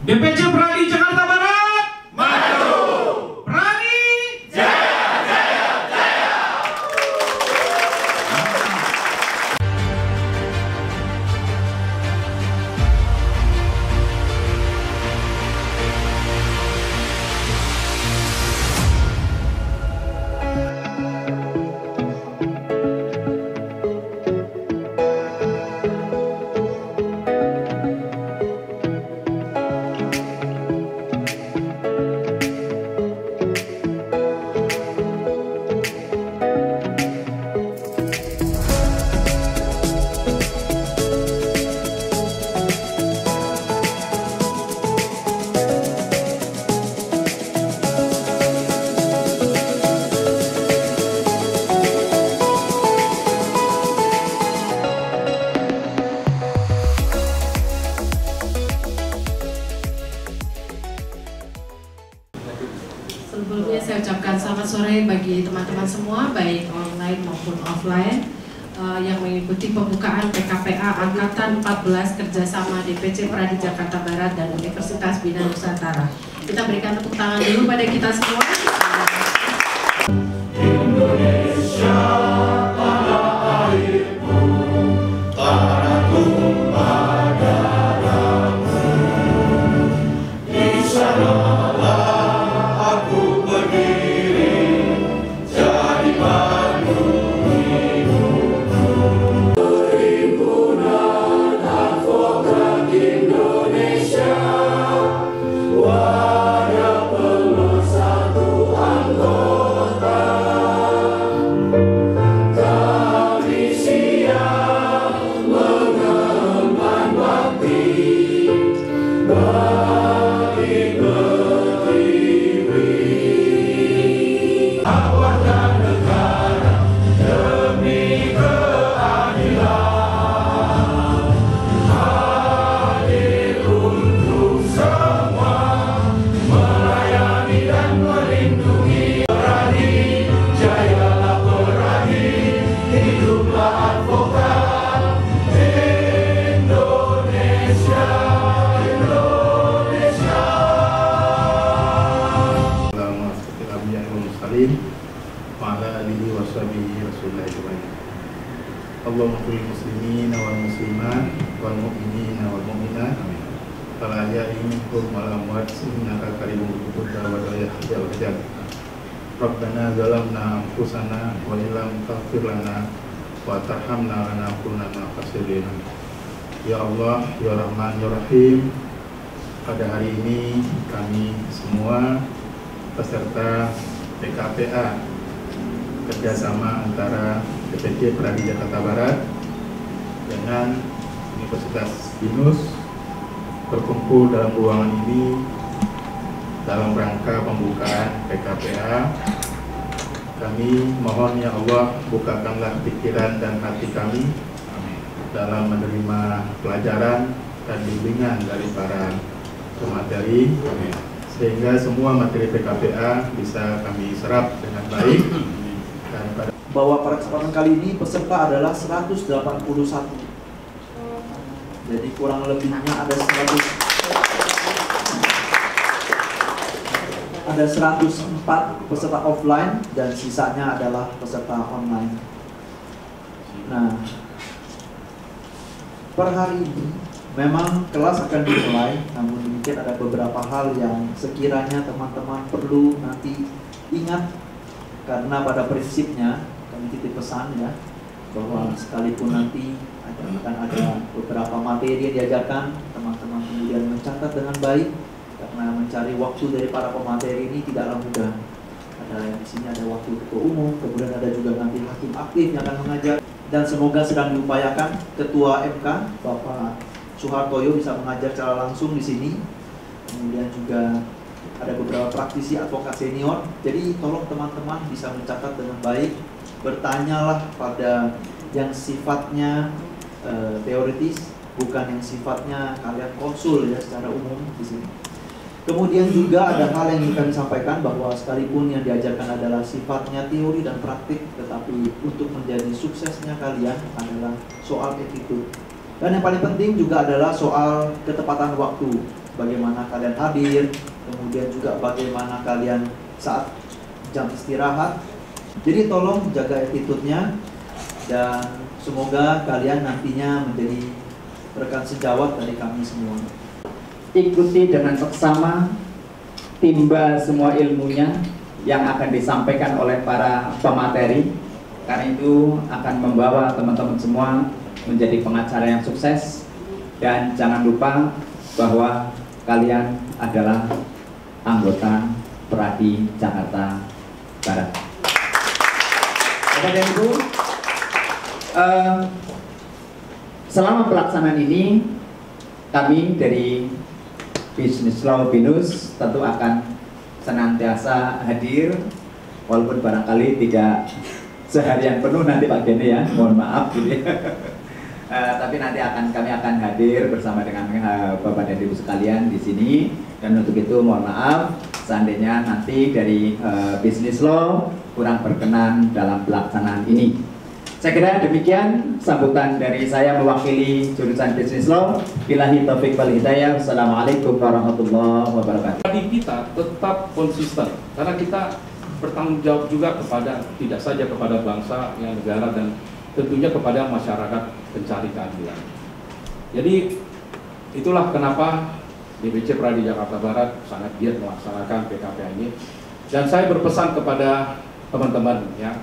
DPC Pradi Jakarta Barat maju. Pradi jaya, jaya, jaya. Sebelumnya saya ucapkan selamat sore bagi teman-teman semua, baik online maupun offline, yang mengikuti pembukaan PKPA Angkatan 14 kerjasama DPC Pradi Jakarta Barat dan Universitas Bina Nusantara. Kita berikan tepuk tangan dulu pada kita semua. Indonesia tanah airku, tanah tumpah darahmu. Di sanalah aku berdiri, jadi bandung hidupku. Perhimpunan Advokat Indonesia, wadah pemersatu anggota. Kami siap mengemban bakti bagi pertiwi. Warga negara demi keadilan, hadir untuk semua, melayani dan melindungi. Pradi, jayalah Pradi, hiduplah advokat Indonesia, Indonesia. Allahumma kulli muslimin wal muslimat wal mu'minin wal mu'minat wal ahya'i minhum wal amwat innaka qaribun mujibud da'wati ya wajal. Rabbana zalamna anfusana wa illam taghfir lana wa tarhamna lanakunanna minal khasirin. Ya Allah, ya Rahman, ya Rahim, pada hari ini kami semua peserta PKPA kerjasama antara DPC Pradi Jakarta Barat dengan Universitas BINUS berkumpul dalam ruangan ini dalam rangka pembukaan PKPA. Kami mohon ya Allah, bukakanlah pikiran dan hati kami dalam menerima pelajaran dan bimbingan dari para pemateri, sehingga semua materi PKPA bisa kami serap dengan baik. Dan bahwa pada kesempatan kali ini peserta adalah 181. Jadi kurang lebihnya ada 104 peserta offline dan sisanya adalah peserta online. Nah, per hari ini memang kelas akan dimulai, namun mungkin ada beberapa hal yang sekiranya teman-teman perlu nanti ingat, karena pada prinsipnya kami titip pesan ya, bahwa sekalipun nanti akan ada beberapa materi yang diajarkan, teman-teman kemudian mencatat dengan baik, karena mencari waktu dari para pemateri ini tidaklah mudah. Ada yang di sini ada waktu ketua umum, kemudian ada juga nanti hakim aktif yang akan mengajar, dan semoga sedang diupayakan ketua MK Bapak Suhartoyo bisa mengajar secara langsung di sini. Kemudian juga ada beberapa praktisi advokat senior. Jadi tolong teman-teman bisa mencatat dengan baik, bertanyalah pada yang sifatnya teoritis, bukan yang sifatnya kalian konsul ya secara umum di sini. Kemudian juga ada hal yang ingin kami sampaikan, bahwa sekalipun yang diajarkan adalah sifatnya teori dan praktik, tetapi untuk menjadi suksesnya kalian adalah soal attitude. Dan yang paling penting juga adalah soal ketepatan waktu. bagaimana kalian hadir, kemudian juga bagaimana kalian saat jam istirahat. Jadi tolong jaga attitude-nya, dan semoga kalian nantinya menjadi rekan sejawat dari kami semua. Ikuti dengan seksama, timba semua ilmunya yang akan disampaikan oleh para pemateri, karena itu akan membawa teman-teman semua menjadi pengacara yang sukses. Dan jangan lupa bahwa kalian adalah anggota Pradi Jakarta Barat. Bapak dan Ibu, selama pelaksanaan ini kami dari Business Law BINUS tentu akan senantiasa hadir, walaupun barangkali tidak seharian penuh nanti Pak Gene ya, mohon maaf gitu ya. Tapi nanti kami akan hadir bersama dengan Bapak dan Ibu sekalian di sini, dan untuk itu mohon maaf seandainya nanti dari Business Law kurang berkenan dalam pelaksanaan ini. Saya kira demikian sambutan dari saya mewakili jurusan Business Law. Billahi taufiq wal hidayah. Wassalamualaikum warahmatullahi wabarakatuh. Tadi kita tetap konsisten karena kita bertanggung jawab juga kepada, tidak saja kepada bangsa, negara, dan tentunya kepada masyarakat pencari keadilan. Jadi itulah kenapa DPC Pradi Jakarta Barat sangat giat melaksanakan PKPA ini, dan saya berpesan kepada teman-teman ya,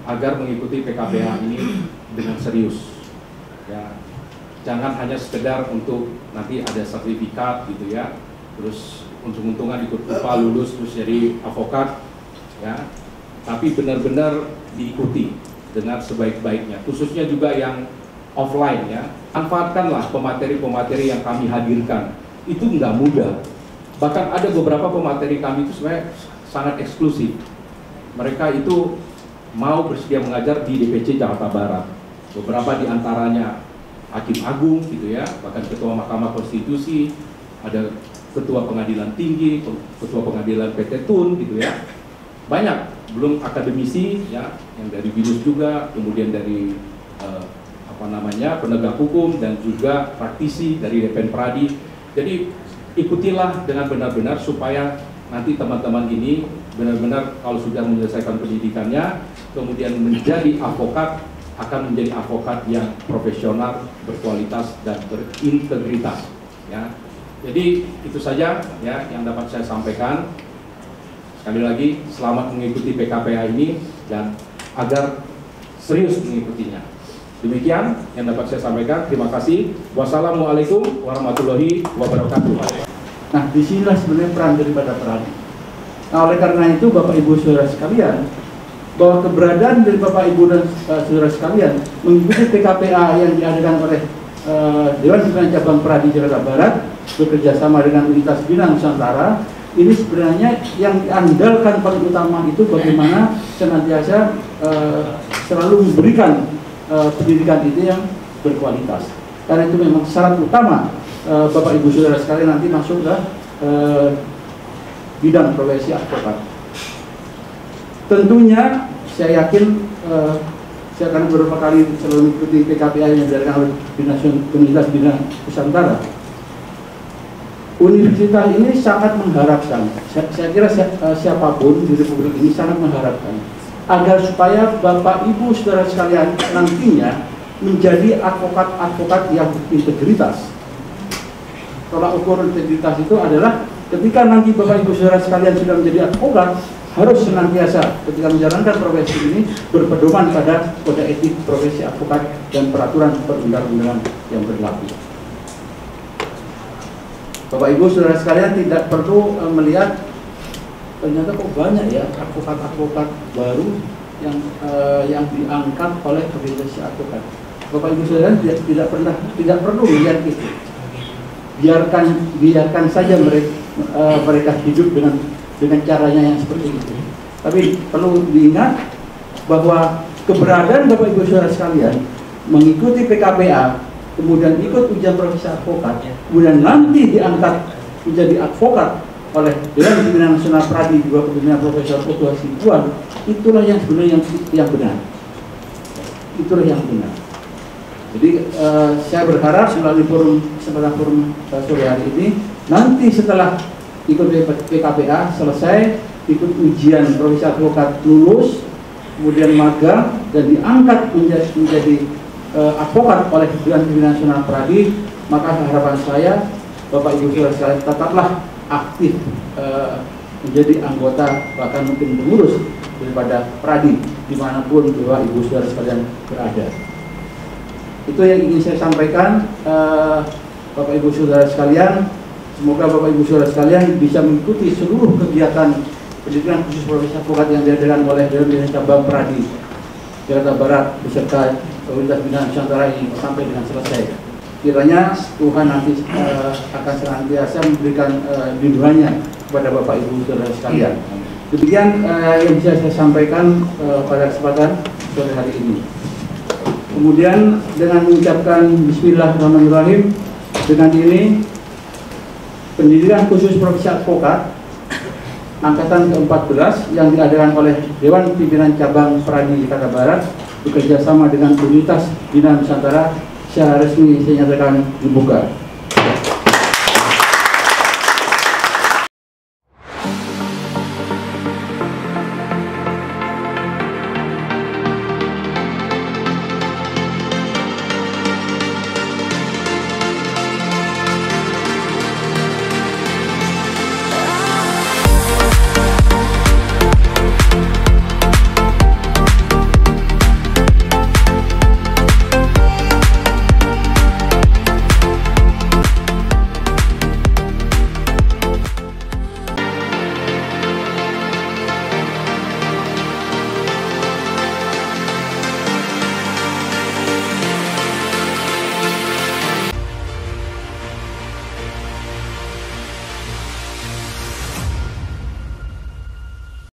agar mengikuti PKPA ini dengan serius ya. Jangan hanya sekedar untuk nanti ada sertifikat gitu ya, terus untung-untungan ikut UPA lulus terus jadi advokat ya, tapi benar-benar diikuti dengan sebaik-baiknya, khususnya juga yang offline ya. Manfaatkanlah pemateri-pemateri yang kami hadirkan, itu nggak mudah, bahkan ada beberapa pemateri kami itu sebenarnya sangat eksklusif. Mereka itu mau bersedia mengajar di DPC Jakarta Barat, beberapa diantaranya Hakim Agung gitu ya, bahkan Ketua Mahkamah Konstitusi, ada Ketua Pengadilan Tinggi, Ketua Pengadilan PT Tun gitu ya, banyak, belum akademisi ya, yang dari BINUS juga, kemudian dari penegak hukum, dan juga praktisi dari DPN Pradi. Jadi ikutilah dengan benar-benar supaya nanti teman-teman ini benar-benar kalau sudah menyelesaikan pendidikannya, kemudian menjadi advokat, akan menjadi advokat yang profesional, berkualitas, dan berintegritas ya. Jadi itu saja ya yang dapat saya sampaikan. Sekali lagi, selamat mengikuti PKPA ini dan agar serius mengikutinya. Demikian yang dapat saya sampaikan. Terima kasih. Wassalamualaikum warahmatullahi wabarakatuh. Nah, disinilah sebenarnya peran daripada Pradi. Nah, oleh karena itu Bapak Ibu Saudara sekalian, bahwa keberadaan dari Bapak Ibu dan Saudara sekalian mengikuti PKPA yang diadakan oleh Dewan Pimpinan Cabang Pradi Jakarta Barat bekerja sama dengan Universitas Bina Nusantara, ini sebenarnya yang diandalkan paling utama itu bagaimana senantiasa selalu memberikan pendidikan itu yang berkualitas. Karena itu memang syarat utama Bapak Ibu Saudara sekalian nanti masuk ke bidang profesi advokat. Tentunya saya yakin saya akan beberapa kali selalu mengikuti PKPA yang diadakan oleh Universitas Bina Nusantara. Universitas ini sangat mengharapkan, saya kira siapapun di Republik ini sangat mengharapkan agar supaya Bapak Ibu Saudara sekalian nantinya menjadi advokat-advokat yang berintegritas. Tolak ukur integritas itu adalah ketika nanti Bapak Ibu Saudara sekalian sudah menjadi advokat, harus senantiasa ketika menjalankan profesi ini berpedoman pada kode etik profesi advokat dan peraturan perundang-undangan yang berlaku. Bapak Ibu Saudara sekalian tidak perlu melihat ternyata kok banyak ya advokat-advokat baru yang diangkat oleh profesi advokat. Bapak Ibu Saudara tidak perlu melihat itu. Biarkan saja mereka hidup dengan caranya yang seperti itu. Tapi perlu diingat bahwa keberadaan Bapak Ibu Saudara sekalian mengikuti PKPA, kemudian ikut ujian profesi advokat, kemudian nanti diangkat menjadi advokat oleh Dewan Pimpinan Nasional Pradi juga pimpinan Profesor Oto Hasibuan, itulah yang sebenarnya yang benar. Itulah yang benar. Jadi saya berharap melalui kesempatan forum sore hari ini nanti setelah ikut PKPA selesai, ikut ujian profesi advokat lulus, kemudian magang dan diangkat menjadi advokat oleh Dewan Pimpinan Nasional Pradi, maka harapan saya Bapak Ibu saudara sekalian tetaplah aktif menjadi anggota, bahkan mungkin pengurus daripada Pradi dimanapun Bapak Ibu saudara sekalian berada. Itu yang ingin saya sampaikan, Bapak Ibu saudara sekalian. Semoga Bapak Ibu saudara sekalian bisa mengikuti seluruh kegiatan pendidikan khusus profesi advokat yang diadakan oleh Dewan Pimpinan Cabang Pradi Jakarta Barat beserta Pemerintah Bidang Nusantara ini sampai dengan selesai. Kiranya Tuhan nanti akan senantiasa memberikan lindungannya kepada Bapak Ibu saudara sekalian. Demikian yang bisa saya sampaikan pada kesempatan sore hari ini. Kemudian dengan mengucapkan Bismillahirrahmanirrahim, dengan ini pendidikan khusus profesi advokat angkatan ke-14 yang diadakan oleh Dewan Pimpinan Cabang Pradi Jakarta Barat bekerja sama dengan Universitas Bina Nusantara secara resmi saya nyatakan dibuka.